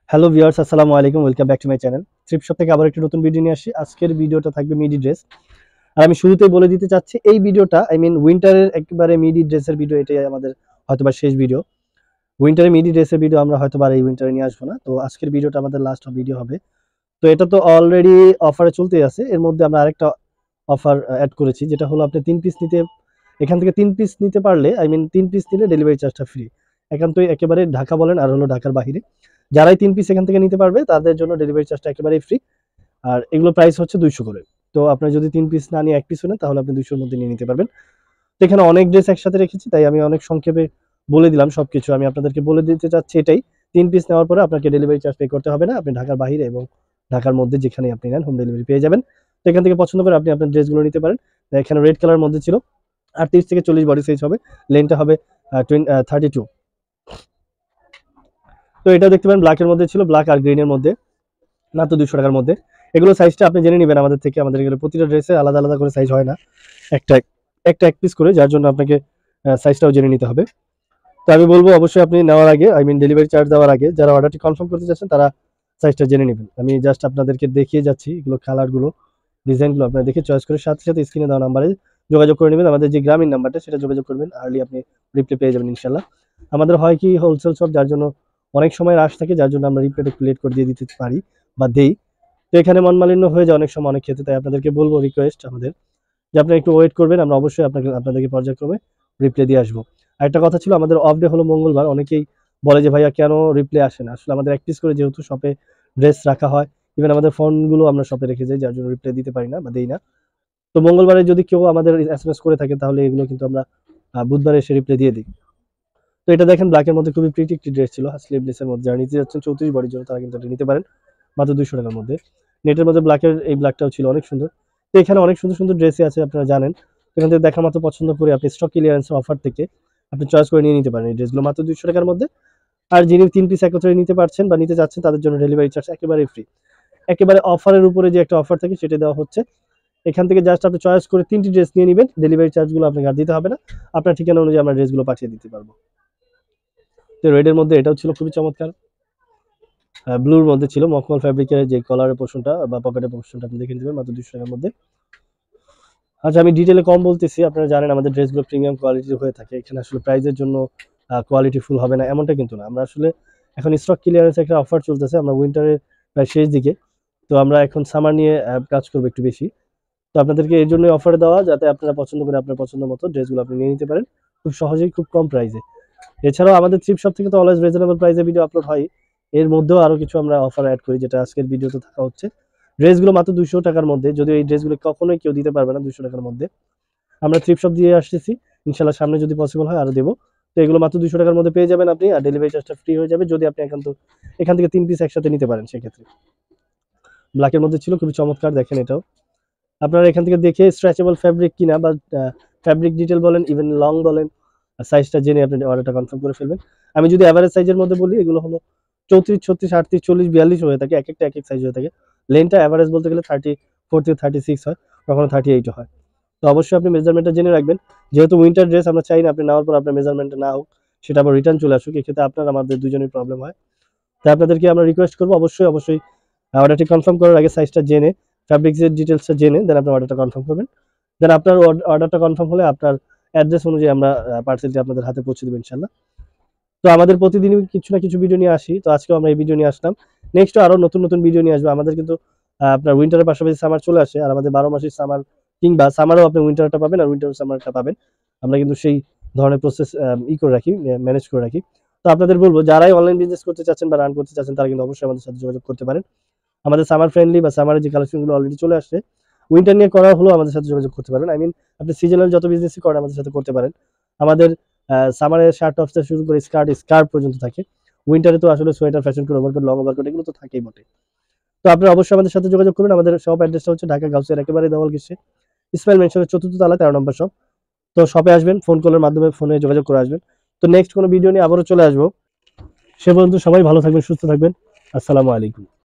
Hello viewers, আসসালামু আলাইকুম। Welcome back to my channel. Thrift shop থেকে আবার একটি নতুন ভিডিও নিয়ে আসি। আজকের ভিডিওটা থাকবে মিডি ড্রেস। আর আমি শুরুতেই বলে দিতে চাচ্ছি, এই ভিডিওটা উইন্টারের একেবারে মিডি ড্রেসের ভিডিও। এটাই আমাদের হয়তোবা শেষ ভিডিও। উইন্টারে মিডি ড্রেসের ভিডিও আমরা হয়তোবা এই উইন্টারে নিয়ে আসবো না। তো আজকের ভিডিওটা আমাদের লাস্ট ভিডিও হবে। তো এটা তো অলরেডি অফারে চলতেই আছে। এর মধ্যে আমরা আরেকটা অফার অ্যাড করেছি, যেটা হলো আপনি 3 পিস নিতে, এখান থেকে 3 পিস নিতে পারলে 3 পিস নিলে ডেলিভারি চার্জটা ফ্রি। একান্তই একেবারে ঢাকা বলেন আর হলো ঢাকার বাহিরে যারাই 3 পিস এখান থেকে নিতে পারবে তাদের জন্য ডেলিভারি চার্জটা একেবারেই ফ্রি। আর এগুলো প্রাইস হচ্ছে 200 করে। তো আপনার যদি 3 পিস না নিয়ে 1 পিস নেন তাহলে আপনি 200 এর মধ্যে নিয়ে নিতে পারবেন। তো এখানে অনেক ড্রেস একসাথে রেখেছি, তাই আমি অনেক সংক্ষেপে বলে দিলাম সবকিছু। আমি আপনাদেরকে বলে দিতে চাচ্ছি এটাই, 3 পিস নেওয়ার পরে আপনাকে ডেলিভারি চার্জ পে করতে হবে না। আপনি ঢাকার বাহিরে এবং ঢাকার মধ্যে যেখানেই আপনি নেন হোম ডেলিভারি পেয়ে যাবেন। তো এখান থেকে পছন্দ করে আপনি আপনার ড্রেসগুলো নিতে পারেন। এখানে রেড কালার মধ্যে ছিল, 38 থেকে 40 বডি সাইজ হবে, লেন্থটা হবে 32। তো এটাও দেখতে পারেন ব্ল্যাকের মধ্যে ছিল, ব্ল্যাক আর গ্রিনের মধ্যে, মাত্র 200 টাকার মধ্যে। এগুলো সাইজটা আপনি জেনে নেবেন আমাদের থেকে। আমাদের এগুলো প্রতিটা ড্রেসে আলাদা আলাদা করে সাইজ হয় না, একটা একটা এক পিস করে, যার জন্য আপনাকে সাইজটাও জেনে নিতে হবে। তো আমি বলবো অবশ্যই আপনি নেওয়ার আগে, ডেলিভারি চার্জ দেওয়ার আগে, যারা অর্ডারটি কনফার্ম করতে চাচ্ছেন তারা সাইজটা জেনে নেবেন। আমি জাস্ট আপনাদেরকে দেখিয়ে যাচ্ছি এগুলো, কালারগুলো, ডিজাইনগুলো আপনারা দেখে চয়েস করে সাথে সাথে স্ক্রিনে দেওয়া নাম্বারে যোগাযোগ করে নেবেন। আমাদের যে গ্রামীণ নাম্বারটা সেটা যোগাযোগ করবেন, আর্লি আপনি রিপ্লাই পেয়ে যাবেন ইনশাল্লাহ। আমাদের হয় কি হোলসেল শপ, যার জন্য অনেক সময় রাশ থাকে, যার জন্য আমরা রিপ্লাইটা একটু লেট করে দিয়ে দিতে পারি বা দেই। তো এখানে মনমালিন্য হয়ে যায় অনেক সময় অনেক ক্ষেত্রে, তাই আপনাদেরকে বলবো, রিকোয়েস্ট আমাদের, যে আপনারা একটু ওয়েট করবেন। আমরা অবশ্যই আপনাদেরকে পর্যায়ক্রমে রিপ্লাই দিয়ে আসবো। আরেকটা কথা ছিল, আমাদের অফ ডে হলো মঙ্গলবার। অনেকেই বলে যে ভাইয়া কেন রিপ্লাই আসে না। আসলে আমাদের এক পিস করে যেহেতু শপে ড্রেস রাখা হয়, ইভেন আমাদের ফোনগুলো আমরা শপে রেখে যাই, যার জন্য রিপ্লাই দিতে পারি না বা দেই না। তো মঙ্গলবারে যদি কেউ আমাদের এসএমএস করে থাকে তাহলে এগুলো কিন্তু আমরা বুধবারে এসে রিপ্লাই দিয়ে দিই। তো এটা দেখেন ব্ল্যাকের মধ্যে খুবই প্রিটি একটি ড্রেস ছিল, স্লিভলেসের মধ্যে। যারা নিতে যাচ্ছেন 34 বডির জন্য তারা কিন্তু এটা নিতে পারেন মাত্র 200 টাকার মধ্যে। নেটের মধ্যে ব্ল্যাকের এই ব্ল্যাকটাও ছিল অনেক সুন্দর। তো এখানে অনেক সুন্দর সুন্দর ড্রেসই আছে, আপনারা জানেন। এখান থেকে দেখা মাত্র পছন্দ করে আপনি স্টক ক্লিয়ারেন্সের অফার থেকে আপনি চয়েস করে নিয়ে নিতে পারেন এই ড্রেসগুলো মাত্র 200 টাকার মধ্যে। আর যিনি 3 পিস একত্রে নিতে পারছেন বা নিতে চাচ্ছেন তাদের জন্য ডেলিভারি চার্জ একেবারেই ফ্রি। একেবারে অফারের উপরে যে একটা অফার থাকে সেটা দেওয়া হচ্ছে। এখান থেকে জাস্ট আপনি চয়েস করে 3টি ড্রেস নিয়ে নিবেন, ডেলিভারি চার্জগুলো আপনাকে আর দিতে হবে না। আপনার ঠিকানা অনুযায়ী আমরা ড্রেসগুলো পাঠিয়ে দিতে পারবো। তো রেডের মধ্যে এটাও ছিল খুবই চমৎকার। ব্লুর মধ্যে ছিল মখমল ফ্যাব্রিকের যে কলারের পোর্শনটা বা পকেটের পোর্শনটা আপনি দেখে নেবেন মাত্র 200 টাকার মধ্যে। আচ্ছা, আমি ডিটেলে কম বলতেছি। আপনারা জানেন আমাদের ড্রেসগুলো প্রিমিয়াম কোয়ালিটির হয়ে থাকে। এখানে আসলে প্রাইজের জন্য কোয়ালিটি ফুল হবে না এমনটা কিন্তু না। আমরা আসলে এখন স্টক ক্লিয়ারেন্স একটা অফার চলতেছে, আমরা উইন্টারের প্রায় শেষ দিকে। তো আমরা এখন সামার নিয়ে কাজ করবো একটু বেশি। তো আপনাদেরকে এই জন্যই অফার দেওয়া, যাতে আপনারা পছন্দ করে আপনার পছন্দ মতো ড্রেসগুলো আপনি নিয়ে নিতে পারেন খুব সহজেই, খুব কম প্রাইসে। এছাড়াও আমাদের থ্রিফট শপ থেকে তো অলওয়েজ রিজনেবল প্রাইসে ভিডিও আপলোড হয়। এর মধ্যেও আরো কিছু আমরা অফার অ্যাড করি, যেটা আজকের ভিডিওতে থাকা হচ্ছে। ড্রেসগুলো মাত্র 200 টাকার মধ্যে, যদিও এই ড্রেসগুলো কখনোই কেউ দিতে পারবে না 200 টাকার মধ্যে। আমরা থ্রিফট শপ দিয়ে আসতেছি, ইনশাল্লাহ সামনে যদি পসিবল হয় আরো দেবো। তো এগুলো মাত্র 200 টাকার মধ্যে পেয়ে যাবেন আপনি, আর ডেলিভারি চার্জটা ফ্রি হয়ে যাবে যদি আপনি এখান থেকে 3 পিস একসাথে নিতে পারেন। সেক্ষেত্রে ব্ল্যাকের মধ্যে ছিল খুবই চমৎকার, দেখেন এটাও। আপনারা এখান থেকে দেখে স্ট্রেচেবল ফ্যাব্রিক কিনা বা ফ্যাব্রিক ডিটেল বলেন, ইভেন লং বলেন, সাইজটা জেনে আপনি অর্ডারটা কনফার্ম করে ফেলবেন। আমি যদি অ্যাভারেজ সাইজের মধ্যে বলি, এগুলো হলো 34, 36, 38, 40, 42 হয়ে থাকে, এক একটা এক এক সাইজ হয়ে থাকে। লেনটা অ্যাভারেজ বলতে গেলে 34 থেকে 36 হয়, কখনো 38 হয়। তো অবশ্যই আপনি মেজারমেন্টটা জেনে রাখবেন। যেহেতু উইন্টার ড্রেস, আমরা চাই না আপনি নেওয়ার পর আপনার মেজারমেন্টটা না হোক, সেটা আবার রিটার্ন চলে আসুক। এক্ষেত্রে আপনার আমাদের দুজনের প্রবলেম হয়। তাই আপনাদেরকে আমরা রিকোয়েস্ট করবো, অবশ্যই অবশ্যই অর্ডারটি কনফার্ম করার আগে সাইজটা জেনে, ফ্যাব্রিক্সের ডিটেলসটা জেনে দেন আপনার অর্ডারটা কনফার্ম করবেন। দেন আপনার অর্ডারটা কনফার্ম হলে আপনার অ্যাড্রেস অনুযায়ী আমরা পার্সেলটি আপনাদের হাতে পৌঁছে দেবো ইনশাল্লাহ। তো আমাদের প্রতিদিনই কিছু না কিছু ভিডিও নিয়ে আসি। তো আজকেও আমরা এই ভিডিও নিয়ে আসলাম। নেক্সটও আরো নতুন নতুন ভিডিও নিয়ে আসবো। আমাদের কিন্তু আপনার উইন্টারের পাশাপাশি সামার চলে আসে, আর আমাদের 12 মাসের সামার, কিংবা সামারেও আপনি উইন্টারটা পাবেন আর উইন্টার সামারটা পাবেন। আমরা কিন্তু সেই ধরনের প্রসেস করে রাখি, ম্যানেজ করে রাখি। তো আপনাদের বলবো, যারাই অনলাইন বিজনেস করতে চাচ্ছেন বা রান করতে চাচ্ছেন তারা কিন্তু অবশ্যই আমাদের সাথে যোগাযোগ করতে পারেন। আমাদের সামার ফ্রেন্ডলি বা সামারের যে কালেকশনগুলো অলরেডি চলে আসছে, উইন্টার নিয়ে করা হলেও আমাদের সাথে যোগাযোগ করতে পারেন। আপনি সিজনাল যত বিজনেসই করেন আমাদের সাথে করতে পারেন। আমাদের সামারের শার্ট টপস থেকে শুরু করে স্কার্ট পর্যন্ত থাকে। উইন্টারে তো আসলে sweater, fashion coat, overcoat, long overcoat এগুলো তো থাকেই বটে। তো আপনারা অবশ্যই আমাদের সাথে যোগাযোগ করবেন। আমাদের শপ অ্যাড্রেসটা হচ্ছে ঢাকা গাউসিয়ার একেবারে দেওয়াল ঘেঁষে, ইসমাইল মেনশনের 4th তলা 13 নম্বর শপ। তো শপে আসবেন, ফোন কলের মাধ্যমে ফোনে যোগাযোগ করে আসবেন। তো নেক্সট কোনো ভিডিও নিয়ে আবারও চলে আসবো। সে পর্যন্ত সবাই ভালো থাকবেন, সুস্থ থাকবেন। আসসালামু আলাইকুম।